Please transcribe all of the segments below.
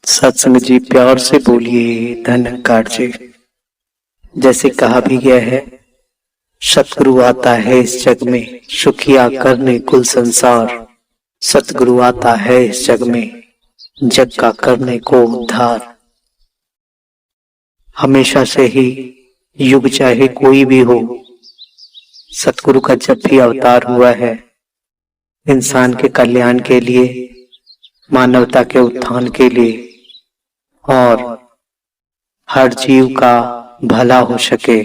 सत्संग जी प्यार से बोलिए धनकार जी। जैसे कहा भी गया है, सतगुरु आता है इस जग में सुखिया करने कुल संसार। सतगुरु आता है इस जग में जग का करने को उद्धार। हमेशा से ही युग चाहे कोई भी हो, सतगुरु का जब भी अवतार हुआ है इंसान के कल्याण के लिए, मानवता के उत्थान के लिए और हर जीव का भला हो सके,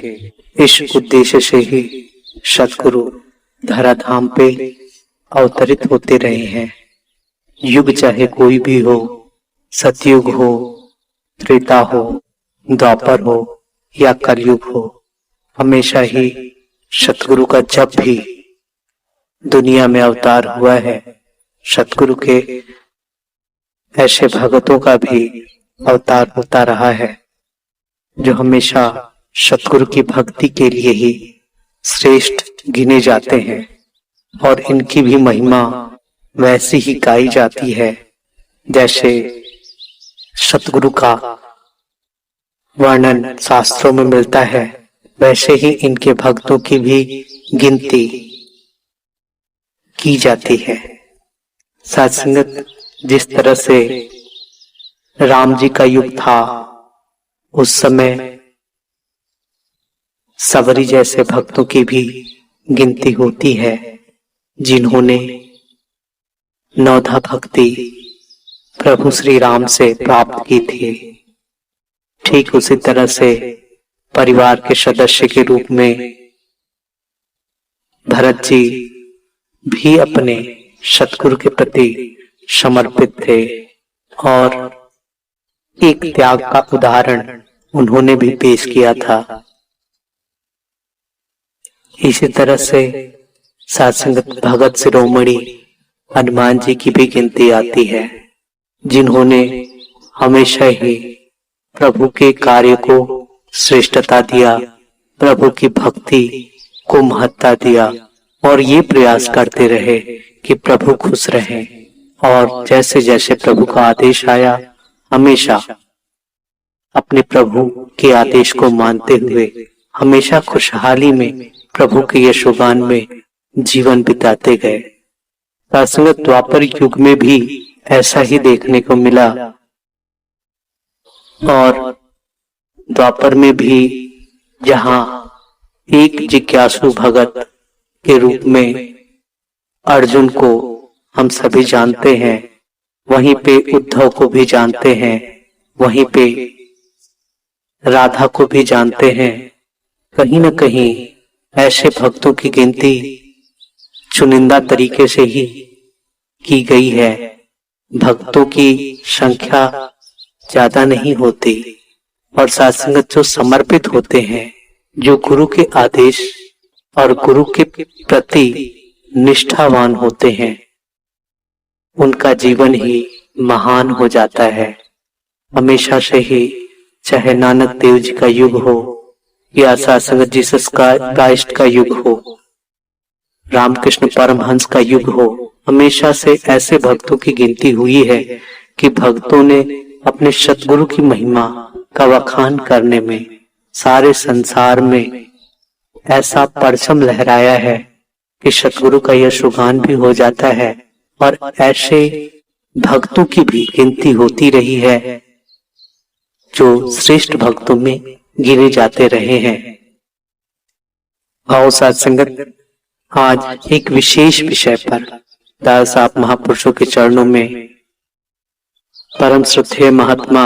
इस उद्देश्य से ही सतगुरु धराधाम पे अवतरित होते रहे हैं। युग चाहे कोई भी हो, सतयुग हो, त्रेता हो, द्वापर हो या कलयुग हो, हमेशा ही सतगुरु का जब भी दुनिया में अवतार हुआ है, सतगुरु के ऐसे भगतों का भी अवतार होता रहा है जो हमेशा सतगुरु की भक्ति के लिए ही श्रेष्ठ गिने जाते हैं और इनकी भी महिमा वैसी ही गाई जाती है जैसे सतगुरु का वर्णन शास्त्रों में मिलता है। वैसे ही इनके भक्तों की भी गिनती की जाती है। साथ संगत, जिस तरह से राम जी का युग था, उस समय सबरी जैसे भक्तों की भी गिनती होती है जिन्होंने नौधा भक्ति प्रभु श्री राम से प्राप्त की थी। ठीक उसी तरह से परिवार के सदस्य के रूप में भरत जी भी अपने सतगुरु के प्रति समर्पित थे और एक त्याग का उदाहरण उन्होंने भी पेश किया था। इसी तरह से सत्संगत भगत शिरोमणि हनुमान जी की भी गिनती आती है जिन्होंने हमेशा ही प्रभु के कार्य को श्रेष्ठता दिया, प्रभु की भक्ति को महत्ता दिया और ये प्रयास करते रहे कि प्रभु खुश रहे। और जैसे जैसे प्रभु का आदेश आया, हमेशा अपने प्रभु के आदेश को मानते हुए हमेशा खुशहाली में प्रभु के यशोगान में जीवन बिताते गए। सत्संगत द्वापर युग में भी ऐसा ही देखने को मिला और द्वापर में भी जहां एक जिज्ञासु भगत के रूप में अर्जुन को हम सभी जानते हैं, वहीं पे उद्धव को भी जानते हैं, वहीं पे राधा को भी जानते हैं। कहीं न कहीं ऐसे भक्तों की गिनती चुनिंदा तरीके से ही की गई है। भक्तों की संख्या ज्यादा नहीं होती और सत्संगत जो समर्पित होते हैं, जो गुरु के आदेश और गुरु के प्रति निष्ठावान होते हैं, उनका जीवन ही महान हो जाता है। हमेशा से ही चाहे नानक देव जी का युग हो या सत्संगत जीसस क्राइस्ट का युग हो, रामकृष्ण परमहंस का युग हो, हमेशा से ऐसे भक्तों की गिनती हुई है कि भक्तों ने अपने सतगुरु की महिमा का बखान करने में सारे संसार में ऐसा परचम लहराया है कि सतगुरु का यह सुगान भी हो जाता है और ऐसे भक्तों की भी गिनती होती रही है जो श्रेष्ठ भक्तों में गिने जाते रहे हैं। आओ सत्संगत, आज एक विशेष विषय पर दादा साहब महापुरुषों के चरणों में परम श्रद्धेय महात्मा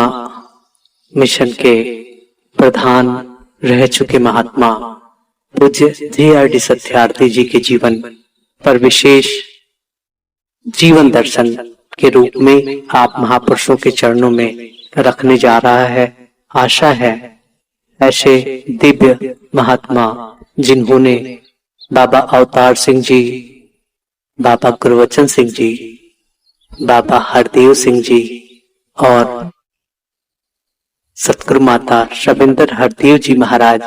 मिशन के प्रधान रह चुके महात्मा पूज्य JRD सत्यार्थी जी के जीवन पर विशेष जीवन दर्शन के रूप में आप महापुरुषों के चरणों में रखने जा रहा है। आशा है ऐसे दिव्य महात्मा जिन्होंने बाबा अवतार सिंह जी, बाबा गुरबचन सिंह जी, बाबा हरदेव सिंह जी और सतगुरु माता शबिंदर हरदेव जी महाराज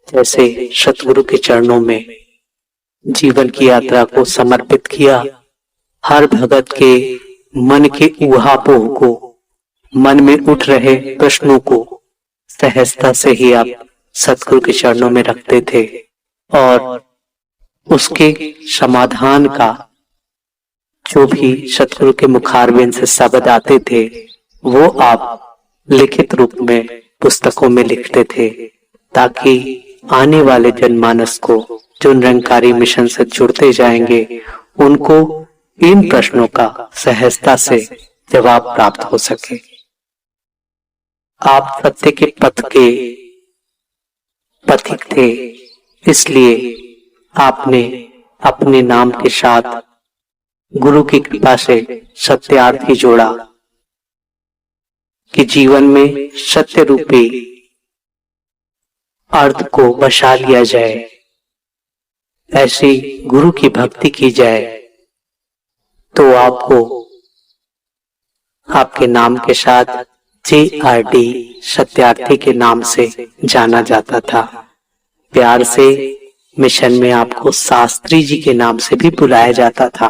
जैसे सतगुरु के चरणों में जीवन की यात्रा को समर्पित किया। हर भगत के मन के ऊहापोह को मन में उठ रहे प्रश्नों को सहजता से ही आप सतगुरु के चरणों में रखते थे और उसके समाधान का जो भी सतगुरु के मुखारबिंद से शब्द आते थे वो आप लिखित रूप में पुस्तकों में लिखते थे, ताकि आने वाले जनमानस को जो निरंकारी मिशन से जुड़ते जाएंगे उनको इन प्रश्नों का सहजता से जवाब प्राप्त हो सके। आप सत्य के पथ के पथिक थे, इसलिए आपने अपने नाम के साथ गुरु की कृपा से सत्यार्थ ही जोड़ा कि जीवन में सत्य रूपी अर्थ को बसा लिया जाए, ऐसी गुरु की भक्ति की जाए तो आपको आपके नाम के साथ JRD सत्यार्थी के नाम से जाना जाता था। प्यार से मिशन में आपको शास्त्री जी के नाम से भी बुलाया जाता था।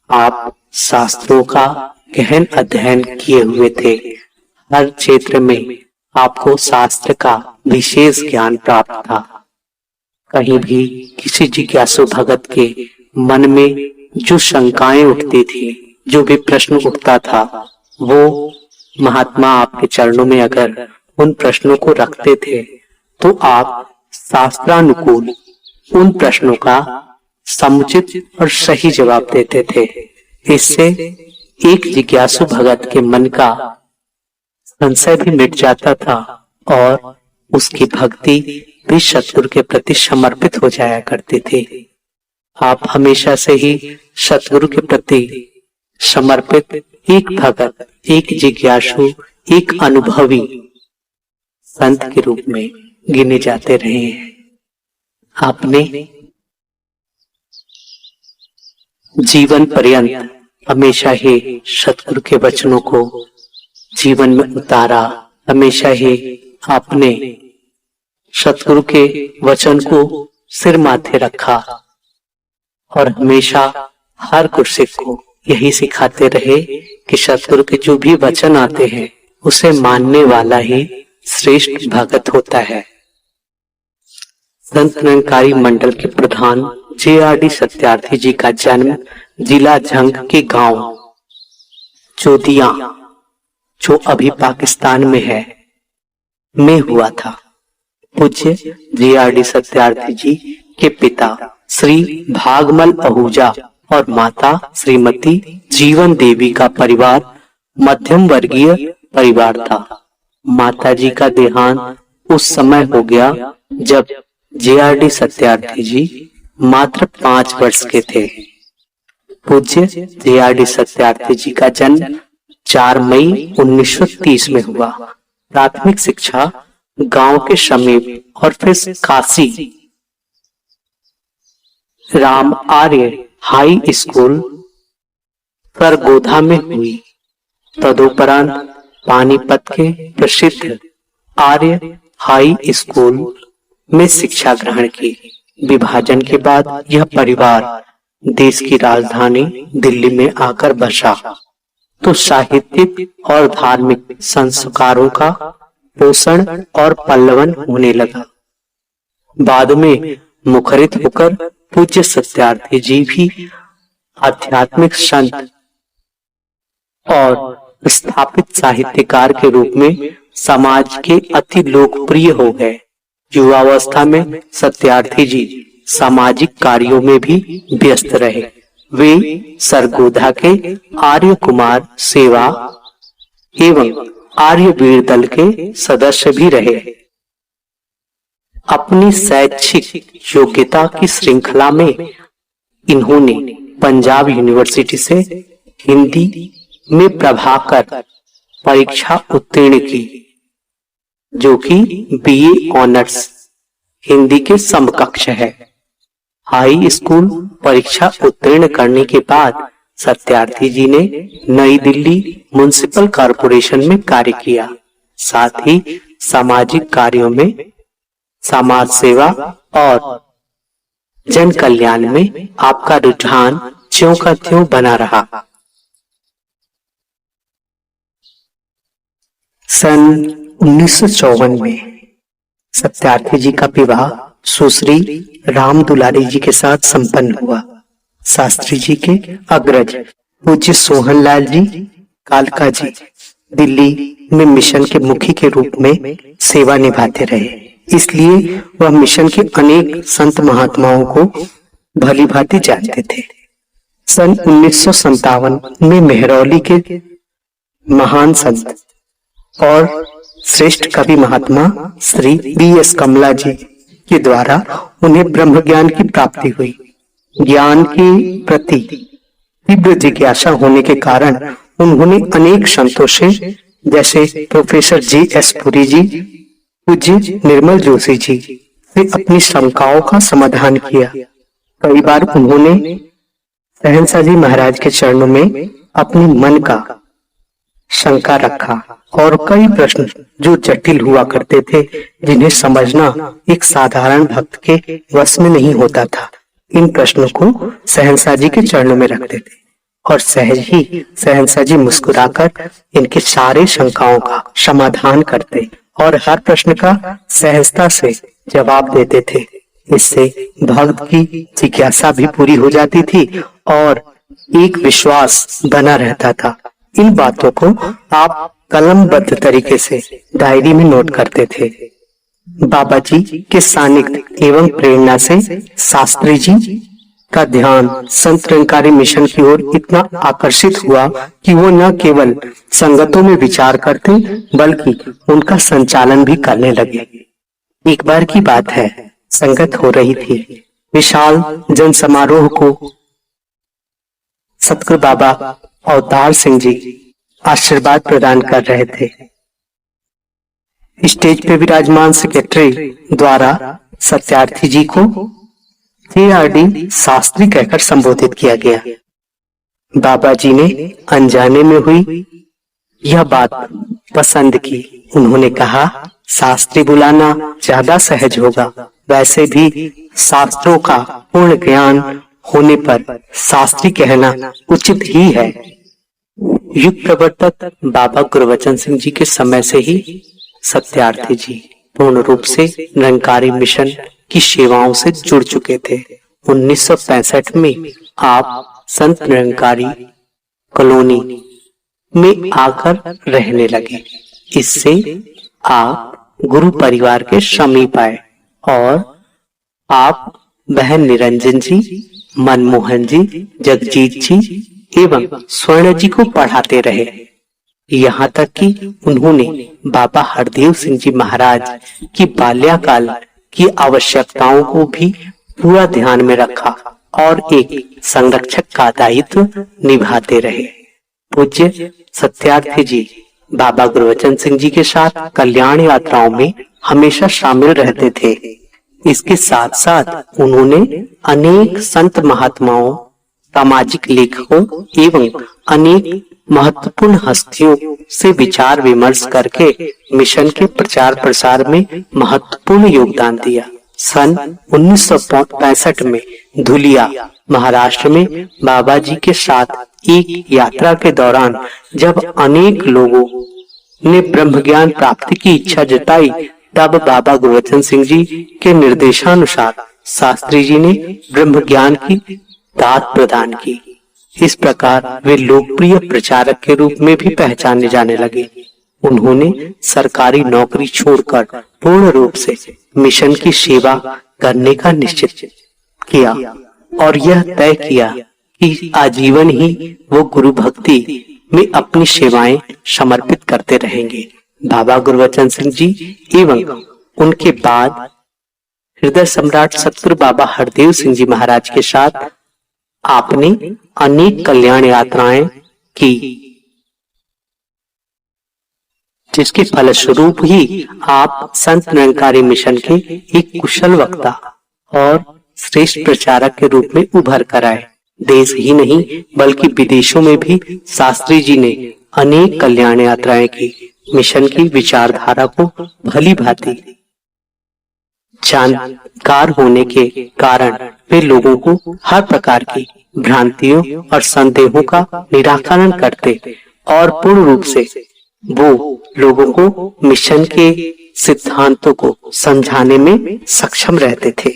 आप शास्त्रों का गहन अध्ययन किए हुए थे। हर क्षेत्र में आपको शास्त्र का विशेष ज्ञान प्राप्त था। कहीं भी किसी जिज्ञासु भगत के मन में जो शंकाएं उठती थी, जो भी प्रश्न उठता था, वो महात्मा आपके चरणों में अगर उन प्रश्नों को रखते थे तो आप शास्त्रानुकूल उन प्रश्नों का समुचित और सही जवाब देते थे। इससे एक जिज्ञासु भगत के मन का संशय भी मिट जाता था और उसकी भक्ति भी सतगुरु के प्रति समर्पित हो जाया करती थी। आप हमेशा से ही सतगुरु के प्रति समर्पित एक भगत, एक जिज्ञासु, एक अनुभवी संत के रूप में गिने जाते रहे हैं। आपने जीवन पर्यंत हमेशा ही सतगुरु के वचनों को जीवन में उतारा। हमेशा ही आपने सतगुरु के वचन को सिर माथे रखा और हमेशा हर गुरसिख को यही सिखाते रहे कि सतगुरु के जो भी वचन आते हैं उसे मानने वाला ही श्रेष्ठ भगत होता है। संत निरंकारी मंडल के प्रधान JRD सत्यार्थी जी का जन्म जिला झंग के गांव चोदिया, जो अभी पाकिस्तान में है, में हुआ था। पूज्य JRD सत्यार्थी जी के पिता श्री भागमल आहूजा और माता श्रीमती जीवन देवी का परिवार मध्यम वर्गीय परिवार था। माता जी का देहांत उस समय हो गया जब JRD सत्यार्थी जी मात्र 5 वर्ष के थे। पूज्य JRD सत्यार्थी जी का जन्म 4 मई 1930 में हुआ। प्राथमिक शिक्षा गांव के समीप और फिर काशी राम आर्य हाई स्कूल सरगोधा में हुई। तदुपरांत पानीपत के प्रसिद्ध आर्य हाई स्कूल में शिक्षा ग्रहण की। विभाजन के बाद यह परिवार देश की राजधानी दिल्ली में आकर बसा तो साहित्यिक और धार्मिक संस्कारों का पोषण और पल्लवन होने लगा। बाद में मुखरित होकर पूज्य सत्यार्थी जी भी आध्यात्मिक संत और स्थापित साहित्यकार के रूप में समाज के अति लोकप्रिय हो गए। युवावस्था में सत्यार्थी जी सामाजिक कार्यों में भी व्यस्त रहे। वे सरगोधा के आर्य कुमार सेवा एवं आर्य वीर दल के सदस्य भी रहे। अपनी शैक्षिक योग्यता की श्रृंखला में इन्होंने पंजाब यूनिवर्सिटी से हिंदी में प्रभाकर परीक्षा उत्तीर्ण की, जो कि BA ऑनर्स हिंदी के समकक्ष है। हाई स्कूल परीक्षा उत्तीर्ण करने के बाद सत्यार्थी जी ने नई दिल्ली म्युनिसिपल कॉरपोरेशन में कार्य किया। साथ ही सामाजिक कार्यों में, समाज सेवा और जन कल्याण में आपका रुझान ज्यों का त्यों बना रहा। सन 1954 में सत्यार्थी जी का विवाह सुश्री राम दुलारी जी के साथ संपन्न हुआ। शास्त्री जी के अग्रज पूज्य सोहनलाल जी कालका जी दिल्ली में मिशन के मुखी के रूप में सेवा निभाते रहे, इसलिए वह मिशन के अनेक संत महात्माओं को भली भांति जानते थे। सन 1957 में मेहरौली के महान संत और श्रेष्ठ कवि महात्मा श्री B.S. कमला जी के द्वारा उन्हें ब्रह्म ज्ञान की प्राप्ति हुई। ज्ञान के प्रति तीव्र जिज्ञासा होने के कारण उन्होंने अनेक संतों से, जैसे प्रोफेसर J.S. पुरी जी, पूज्य निर्मल जोशी जी से अपनी शंकाओं का समाधान किया। कई बार उन्होंने शहंशाह जी महाराज के चरणों में अपनी मन का शंका रखा और कई प्रश्न जो जटिल हुआ करते थे, जिन्हें समझना एक साधारण भक्त के वश में नहीं होता था, इन प्रश्नों को शहंशाह जी के चरणों में रखते थे और सहज ही शहंशाह जी मुस्कुराकर इनके सारे शंकाओं का समाधान करते और हर प्रश्न का सहजता से जवाब देते थे। इससे भक्त की जिज्ञासा भी पूरी हो जाती थी और एक विश्वास बना रहता था। इन बातों को आप कलमबद्ध तरीके से डायरी में नोट करते थे। बाबा जी के सानिध्य एवं प्रेरणा से शास्त्री जी का ध्यान संत निरंकारी मिशन की ओर इतना आकर्षित हुआ कि वो न केवल संगतों में विचार करते बल्कि उनका संचालन भी करने लगे। एक बार की बात है, संगत हो रही थी। विशाल जन समारोह को सतगुरु बाबा अवतार सिंह जी आशीर्वाद प्रदान कर रहे थे। स्टेज पे विराजमान सेक्रेटरी द्वारा सत्यार्थी जी को JRD शास्त्री कहकर संबोधित किया गया। बाबा जी ने अनजाने में हुई यह बात पसंद की। उन्होंने कहा, शास्त्री बुलाना ज्यादा सहज होगा, वैसे भी शास्त्रों का पूर्ण ज्ञान होने पर शास्त्री कहना उचित ही है। युग प्रवर्तक बाबा गुरबचन सिंह जी के समय से ही सत्यार्थी जी पूर्ण रूप से निरंकारी मिशन की सेवाओं से जुड़ चुके थे। 1965 में आप संत निरंकारी कॉलोनी में आकर रहने लगे। इससे आप गुरु परिवार के समीप आए और आप बहन निरंजन जी, मनमोहन जी, जगजीत जी एवं स्वर्ण जी को पढ़ाते रहे। यहाँ तक कि उन्होंने बाबा हरदेव सिंह जी महाराज की बाल्यकाल की आवश्यकताओं को भी पूरा ध्यान में रखा और एक संरक्षक का दायित्व निभाते रहे। पूज्य सत्यार्थी जी बाबा गुरबचन सिंह जी के साथ कल्याण यात्राओं में हमेशा शामिल रहते थे। इसके साथ साथ उन्होंने अनेक संत महात्माओं, सामाजिक लेखकों एवं अनेक महत्वपूर्ण हस्तियों से विचार विमर्श करके मिशन के प्रचार प्रसार में महत्वपूर्ण योगदान दिया। सन 1965 में धुलिया महाराष्ट्र में बाबा जी के साथ एक यात्रा के दौरान जब अनेक लोगों ने ब्रह्म ज्ञान प्राप्ति की इच्छा जताई, तब बाबा गुरबचन सिंह जी के निर्देशानुसार शास्त्री जी ने ब्रह्म ज्ञान की दात प्रदान की। इस प्रकार वे लोकप्रिय प्रचारक के रूप में भी पहचाने जाने लगे। उन्होंने सरकारी नौकरी छोड़कर पूर्ण रूप से मिशन की सेवा करने का निश्चय किया और यह तय किया कि आजीवन ही वो गुरु भक्ति में अपनी सेवाएं समर्पित करते रहेंगे। बाबा गुरबचन सिंह जी एवं उनके बाद हृदय सम्राट सतगुरु बाबा हरदेव सिंह जी महाराज के साथ आपने अनेक कल्याण यात्राएं की, जिसके फलस्वरूप ही आप संत निरंकारी मिशन के एक कुशल वक्ता और श्रेष्ठ प्रचारक के रूप में उभर कर आए। देश ही नहीं बल्कि विदेशों में भी शास्त्री जी ने अनेक कल्याण यात्राएं की। मिशन की विचारधारा को भली भांति जानकार होने के कारण वे लोगों को हर प्रकार की भ्रांतियों और संदेहों का निराकरण करते और पूर्ण रूप से वो लोगों को मिशन के सिद्धांतों को समझाने में सक्षम रहते थे।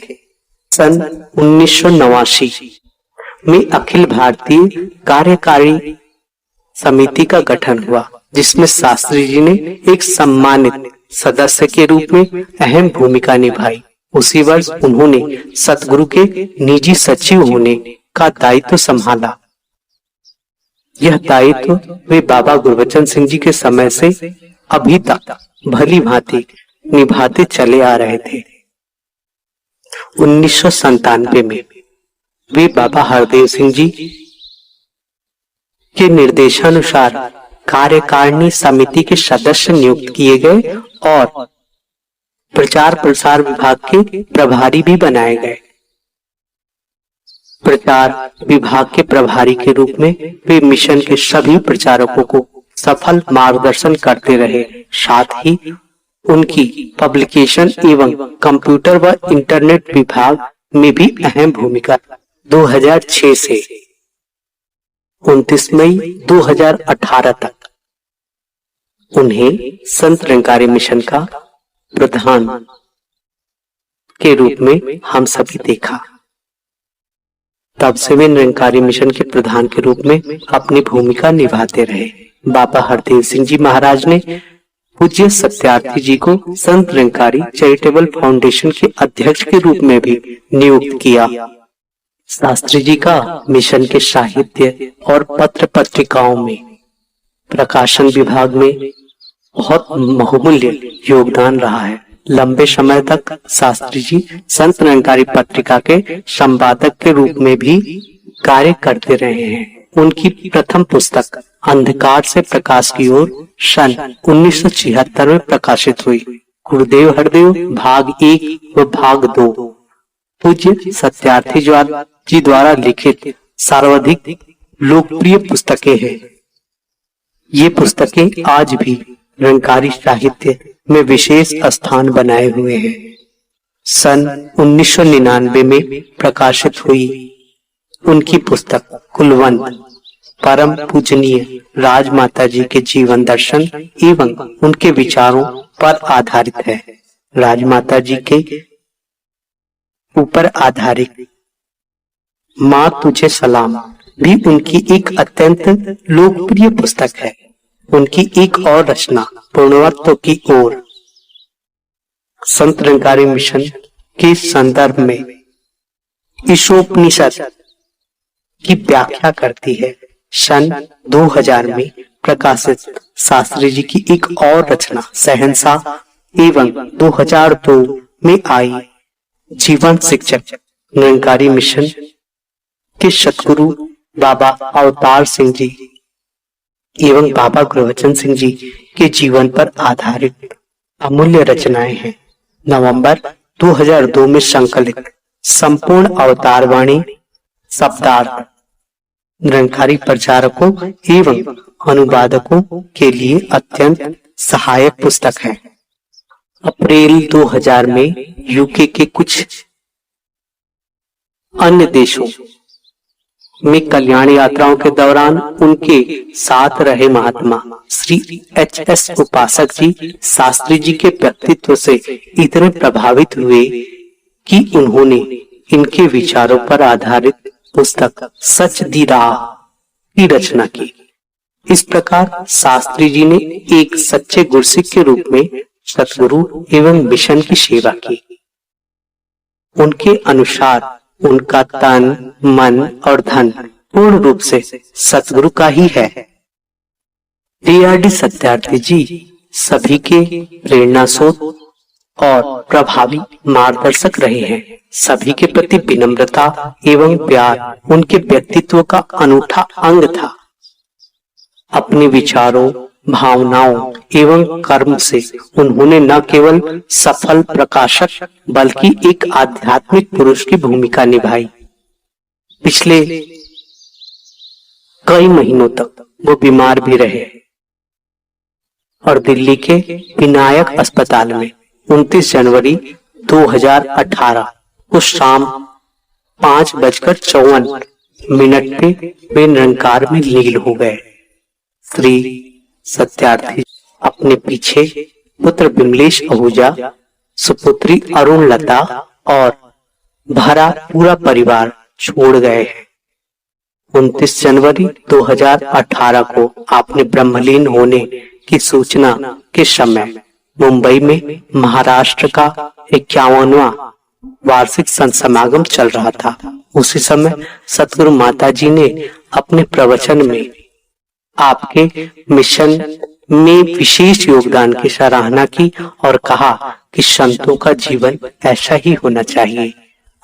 सन 1989 में अखिल भारतीय कार्यकारी समिति का गठन हुआ, जिसमें शास्त्री जी ने एक सम्मानित सदस्य के रूप में अहम भूमिका निभाई। उसी वर्ष उन्होंने सतगुरु के निजी सचिव होने का दायित्व संभाला। यह दायित्व वे बाबा गुरबचन सिंह जी के समय से अभी तक भली भांति निभाते चले आ रहे थे। 1997 में वे बाबा हरदेव सिंह जी के निर्देशानुसार कार्यकारिणी समिति के सदस्य नियुक्त किए गए और प्रचार प्रसार विभाग के प्रभारी भी बनाए गए। प्रचार विभाग के प्रभारी के रूप में वे मिशन के सभी प्रचारकों को सफल मार्गदर्शन करते रहे। साथ ही उनकी पब्लिकेशन एवं कंप्यूटर व इंटरनेट विभाग में भी अहम भूमिका। 2006 से 29 मई 2018 तक उन्हें संत निरंकारी मिशन का प्रधान के रूप में हम सभी देखा। तब से वे निरंकारी मिशन के प्रधान के रूप में अपनी भूमिका निभाते रहे। बाबा हरदेव सिंह जी महाराज ने पूज्य सत्यार्थी जी को संत निरंकारी चैरिटेबल फाउंडेशन के अध्यक्ष के रूप में भी नियुक्त किया। शास्त्री जी का मिशन के साहित्य और पत्र पत्रिकाओं में प्रकाशन विभाग में बहुत बहुमूल्य योगदान रहा है। लंबे समय तक शास्त्री जी संत निरंकारी पत्रिका के संपादक के रूप में भी कार्य करते रहे हैं। उनकी प्रथम पुस्तक अंधकार से प्रकाश की ओर सन 1976 में प्रकाशित हुई। गुरुदेव हरदेव भाग 1 व भाग 2 पूज्य सत्यार्थी जी द्वारा लिखित सर्वाधिक लोकप्रिय पुस्तकें हैं। ये पुस्तकें आज भी निरंकारी साहित्य में विशेष स्थान बनाए हुए हैं। सन 1999 में प्रकाशित हुई उनकी पुस्तक कुलवंत परम पूजनीय राजमाता जी के जीवन दर्शन एवं उनके विचारों पर आधारित है। राजमाता जी के ऊपर आधारित माँ तुझे सलाम भी उनकी एक अत्यंत लोकप्रिय पुस्तक है। उनकी एक और रचना पूर्णत्व की ओर संत निरंकारी मिशन के संदर्भ में ईशोपनिषद की व्याख्या करती है। सन 2000 में प्रकाशित शास्त्री जी की एक और रचना शहंशाह एवं 2002 में आई जीवन शिक्षक निरंकारी मिशन के सतगुरु बाबा अवतार सिंह जी एवं बाबा गुरबचन सिंह जी के जीवन पर आधारित अमूल्य रचनाएं हैं। नवंबर 2002 में संकलित संपूर्ण अवतार वाणी शब्दार्थ निरंकारी प्रचारकों एवं अनुवादकों के लिए अत्यंत सहायक पुस्तक है। अप्रैल 2000 में यूके के कुछ अन्य देशों में कल्याण यात्राओं के दौरान उनके साथ रहे महात्मा श्री HS उपासक जी शास्त्री जी के व्यक्तित्व से इतने प्रभावित हुए कि उन्होंने इनके विचारों पर आधारित पुस्तक सच दी राह की रचना की। इस प्रकार शास्त्री जी ने एक सच्चे गुरसिख के रूप में सतगुरु एवं मिशन की सेवा की। उनके अनुसार उनका तन मन और धन पूर्ण रूप से सतगुरु का ही है। DRD सत्यार्थी जी सभी के प्रेरणा स्रोत और प्रभावी मार्गदर्शक रहे हैं। सभी के प्रति विनम्रता एवं प्यार उनके व्यक्तित्व का अनूठा अंग था। अपने विचारों भावनाओं एवं कर्म से उन्होंने न केवल सफल प्रकाशक बल्कि एक आध्यात्मिक पुरुष की भूमिका निभाई। पिछले कई महीनों तक वो बीमार भी रहे और दिल्ली के विनायक अस्पताल में 29 जनवरी 2018 को शाम 5:54 पे वे निरंकार में लीन हो गए। श्री सत्यार्थी अपने पीछे पुत्र विमलेश आहूजा, सुपुत्री अरुण लता और भरा पूरा परिवार छोड़ गए हैं। 29 जनवरी 2018 को आपने ब्रह्मलीन होने की सूचना के समय मुंबई में महाराष्ट्र का 51वां वार्षिक संत समागम चल रहा था। उसी समय सतगुरु माता जी ने अपने प्रवचन में आपके मिशन में विशेष योगदान की सराहना की और कहा कि संतों का जीवन ऐसा ही होना चाहिए।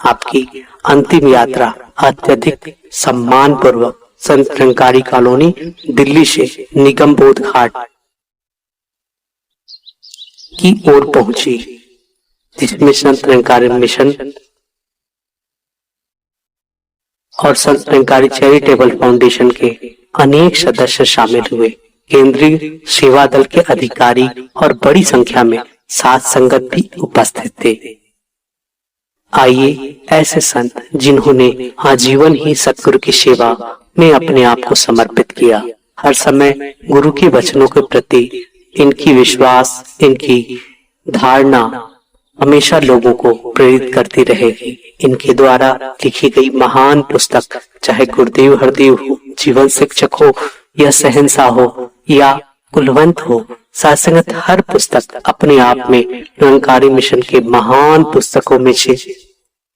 आपकी अंतिम यात्रा अत्यधिक सम्मान पूर्वक संत निरंकारी कॉलोनी दिल्ली से निगम बोध घाट की ओर पहुंची, जिसमें संत निरंकारी मिशन और संत निरंकारी चैरिटेबल फाउंडेशन के अनेक सदस्य शामिल हुए। केंद्रीय सेवा दल के अधिकारी और बड़ी संख्या में साध संगत भी उपस्थित थे। आइए ऐसे संत जिन्होंने आजीवन ही सतगुरु की सेवा में अपने आप को समर्पित किया, हर समय गुरु के वचनों के प्रति इनकी विश्वास, इनकी धारणा हमेशा लोगों को प्रेरित करती रहेगी। इनके द्वारा लिखी गई महान पुस्तक, चाहे गुरुदेव हरदेव हो, जीवन शिक्षक हो या शहंशाह हो या कुलवंत हो, साधसंगत हर पुस्तक अपने आप में निरंकारी मिशन के महान पुस्तकों में से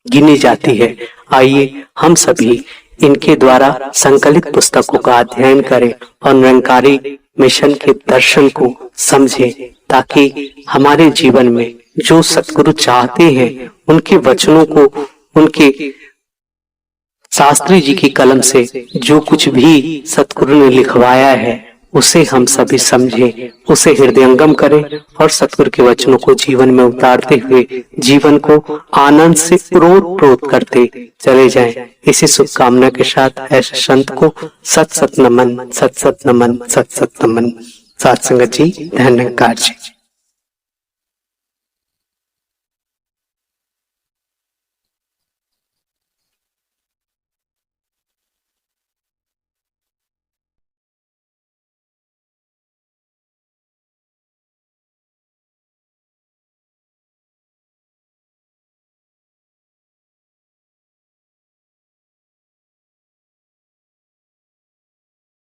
गिनी जाती है। आइए हम सभी इनके द्वारा संकलित पुस्तकों का अध्ययन करें और निरंकारी मिशन के दर्शन को समझें, ताकि हमारे जीवन में जो सतगुरु चाहते हैं उनके वचनों को, उनके शास्त्री जी की कलम से जो कुछ भी सतगुरु ने लिखवाया है उसे हम सभी समझें, उसे हृदयंगम करें और सतगुरु के वचनों को जीवन में उतारते हुए जीवन को आनंद से ओत-प्रोत करते चले जाएं। इसी शुभकामना के साथ ऐसे संत को सत सत नमन, सत सत नमन, सत सत नमन। साध संगत जी, धन्यवाद जी।